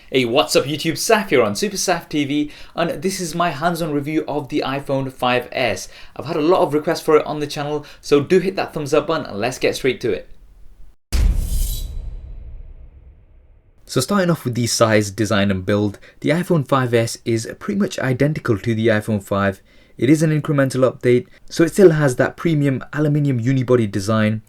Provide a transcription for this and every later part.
Hey, what's up YouTube? Saf here on Super Saf TV, and this is my hands-on review of the iPhone 5S. I've had a lot of requests for it on the channel, so do hit that thumbs up button and let's get straight to it. So starting off with the size, design and build, the iPhone 5S is pretty much identical to the iPhone 5. It is an incremental update, so it still has that premium aluminium unibody design.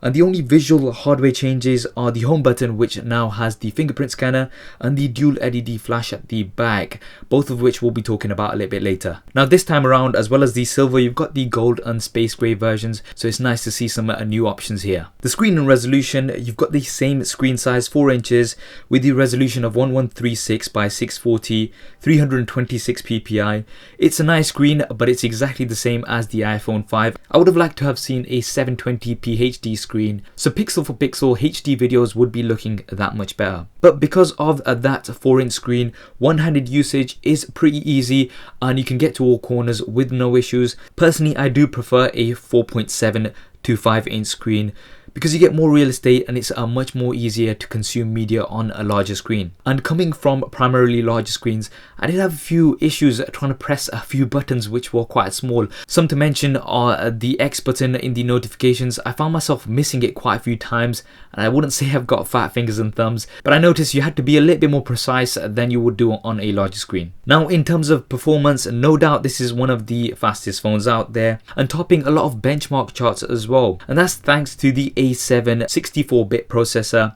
And the only visual hardware changes are the home button, which now has the fingerprint scanner, and the dual LED flash at the back, both of which we'll be talking about a little bit later. Now this time around, as well as the silver, you've got the gold and space grey versions, so it's nice to see some new options here. The screen and resolution, you've got the same screen size, 4 inches, with the resolution of 1136 by 640, 326 ppi. It's a nice screen, but it's exactly the same as the iPhone 5. I would have liked to have seen a 720p HD screen, so pixel for pixel HD videos would be looking that much better. But because of that 4-inch screen, one-handed usage is pretty easy and you can get to all corners with no issues. Personally, I do prefer a 4.7 to 5-inch screen because you get more real estate and it's much more easier to consume media on a larger screen. And coming from primarily larger screens, I did have a few issues trying to press a few buttons which were quite small. Some to mention are the X button in the notifications. I found myself missing it quite a few times, and I wouldn't say I've got fat fingers and thumbs, but I noticed you had to be a little bit more precise than you would do on a larger screen. Now in terms of performance, no doubt this is one of the fastest phones out there and topping a lot of benchmark charts as well, and that's thanks to the A7 64-bit processor.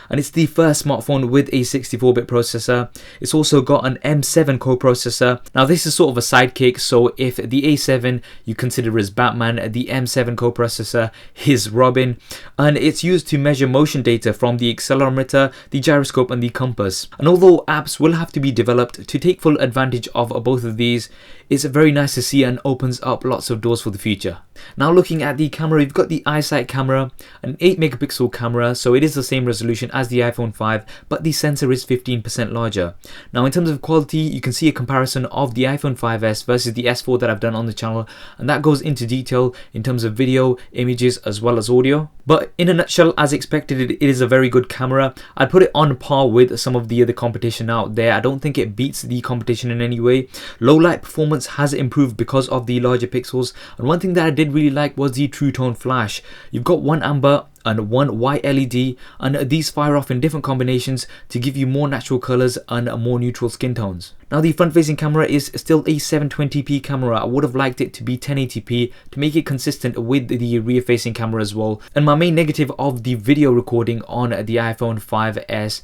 And it's the first smartphone with a 64-bit processor. It's also got an M7 co-processor. Now this is sort of a sidekick, so if the A7 you consider as Batman, the M7 co-processor is Robin, and it's used to measure motion data from the accelerometer, the gyroscope and the compass. And although apps will have to be developed to take full advantage of both of these, it's very nice to see and opens up lots of doors for the future. Now looking at the camera, you've got the iSight camera, an 8 megapixel camera, so it is the same resolution as the iPhone 5, but the sensor is 15% larger. Now in terms of quality, you can see a comparison of the iPhone 5S versus the S4 that I've done on the channel, and that goes into detail in terms of video, images as well as audio. But in a nutshell, as expected, it is a very good camera. I'd put it on par with some of the other competition out there. I don't think it beats the competition in any way. Low light performance has improved because of the larger pixels, and one thing that I did really like was the TrueTone flash. You've got one amber and one white LED, and these fire off in different combinations to give you more natural colors and more neutral skin tones. Now the front facing camera is still a 720p camera. I would have liked it to be 1080p to make it consistent with the rear facing camera as well. And my main negative of the video recording on the iPhone 5S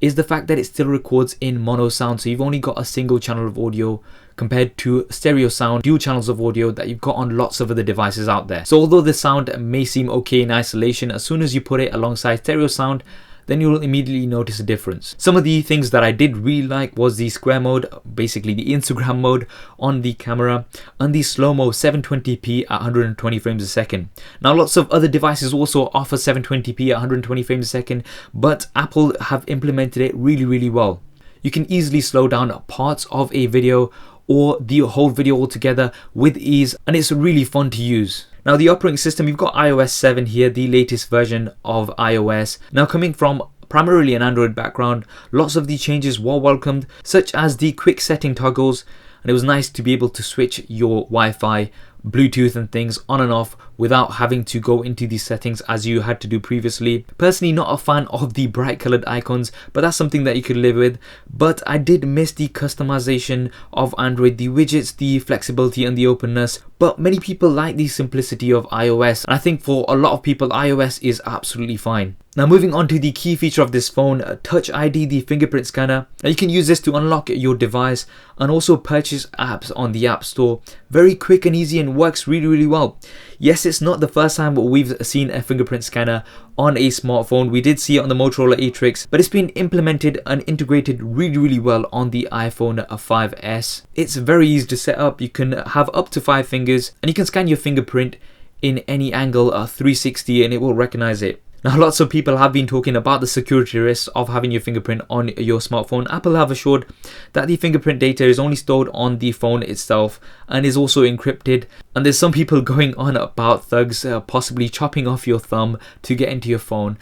is the fact that it still records in mono sound, so you've only got a single channel of audio compared to stereo sound, dual channels of audio that you've got on lots of other devices out there. So although the sound may seem okay in isolation, as soon as you put it alongside stereo sound, then you'll immediately notice a difference. Some of the things that I did really like was the Scram Mode, basically the Instagram mode on the camera, and the slow-mo 720p at 120 frames a second. Now lots of other devices also offer 720p at 120 frames a second, but Apple have implemented it really well. You can easily slow down parts of a video or the whole video altogether with ease, and it's really fun to use. Now the operating system, you've got iOS 7 here, the latest version of iOS. Now coming from primarily an Android background, lots of the changes were welcomed, such as the quick setting toggles, and it was nice to be able to switch your Wi-Fi, Bluetooth and things on and off without having to go into these settings as you had to do previously. Personally not a fan of the bright colored icons, but that's something that you could live with. But I did miss the customization of Android, the widgets, the flexibility and the openness. But many people like the simplicity of iOS, and I think for a lot of people iOS is absolutely fine. Now moving on to the key feature of this phone, Touch ID, the fingerprint scanner. Now you can use this to unlock your device and also purchase apps on the App Store. Very quick and easy and works really well. Yes, it's not the first time we've seen a fingerprint scanner on a smartphone. We did see it on the Motorola Atrix, but it's been implemented and integrated really well on the iPhone 5S. It's very easy to set up. You can have up to 5 fingers and you can scan your fingerprint in any angle 360 and it will recognize it. Now lots of people have been talking about the security risks of having your fingerprint on your smartphone. Apple have assured that the fingerprint data is only stored on the phone itself and is also encrypted. And there's some people going on about thugs possibly chopping off your thumb to get into your phone.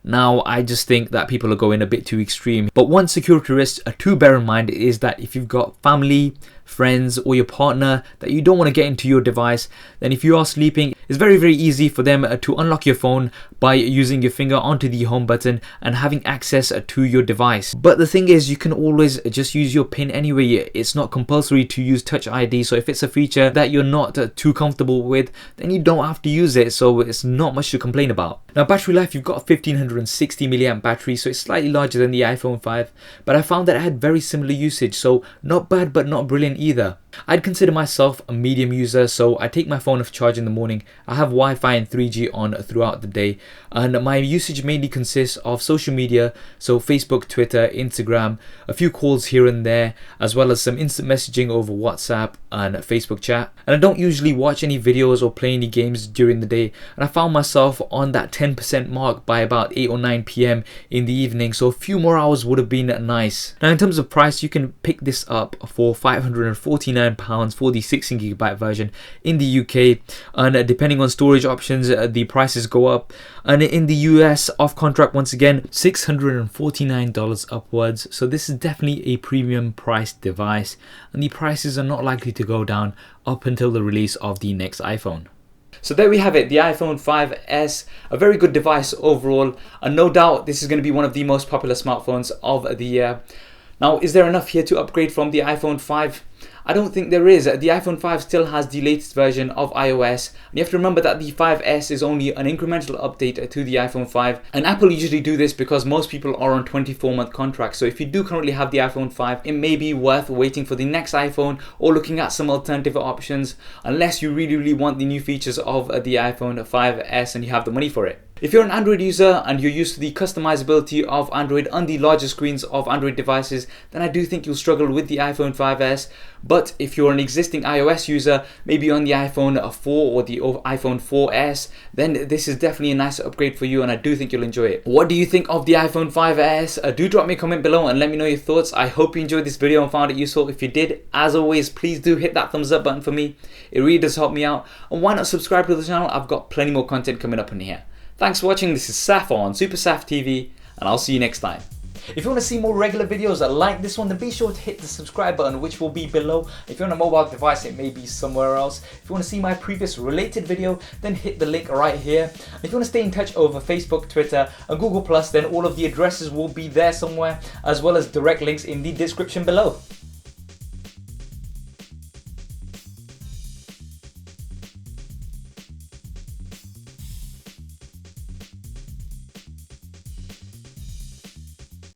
Now, I just think that people are going a bit too extreme. But one security risk to bear in mind is that if you've got family, friends, or your partner that you don't want to get into your device, then if you are sleeping, it's very, very easy for them to unlock your phone by using your finger onto the home button and having access to your device. But the thing is, you can always just use your PIN anyway. It's not compulsory to use Touch ID. So if it's a feature that you're not too comfortable with, then you don't have to use it. So it's not much to complain about. Now, battery life, you've got a 1560 milliamp battery, so it's slightly larger than the iPhone 5, but I found that it had very similar usage, so not bad but not brilliant either. I'd consider myself a medium user, so I take my phone off charge in the morning. I have Wi-Fi and 3G on throughout the day, and my usage mainly consists of social media, so Facebook, Twitter, Instagram, a few calls here and there, as well as some instant messaging over WhatsApp and Facebook chat. And I don't usually watch any videos or play any games during the day, and I found myself on that 10% mark by about 8 or 9 p.m. in the evening, so a few more hours would have been nice. Now, in terms of price, you can pick this up for £549 for the 16GB version in the UK, and depending on storage options, the prices go up. And in the US, off contract, once again, $649 upwards. So this is definitely a premium priced device, and the prices are not likely to go down up until the release of the next iPhone. So there we have it, the iPhone 5S, a very good device overall, and no doubt this is going to be one of the most popular smartphones of the year. Now, is there enough here to upgrade from the iPhone 5? I don't think there is. The iPhone 5 still has the latest version of iOS, and you have to remember that the 5S is only an incremental update to the iPhone 5, and Apple usually do this because most people are on 24-month contracts. So if you do currently have the iPhone 5, it may be worth waiting for the next iPhone or looking at some alternative options, unless you really want the new features of the iPhone 5S and you have the money for it. If you're an Android user and you're used to the customizability of Android on the larger screens of Android devices, then I do think you'll struggle with the iPhone 5S. But if you're an existing iOS user, maybe on the iPhone 4 or the iPhone 4S, then this is definitely a nice upgrade for you, and I do think you'll enjoy it. What do you think of the iPhone 5S? Do drop me a comment below and let me know your thoughts. I hope you enjoyed this video and found it useful. If you did, as always, please do hit that thumbs up button for me. It really does help me out. And why not subscribe to the channel? I've got plenty more content coming up in here. Thanks for watching. This is Saf on Super Saf TV, and I'll see you next time. If you want to see more regular videos like this one, then be sure to hit the subscribe button, which will be below. If you're on a mobile device, it may be somewhere else. If you want to see my previous related video, then hit the link right here. If you want to stay in touch over Facebook, Twitter, and Google+, then all of the addresses will be there somewhere, as well as direct links in the description below.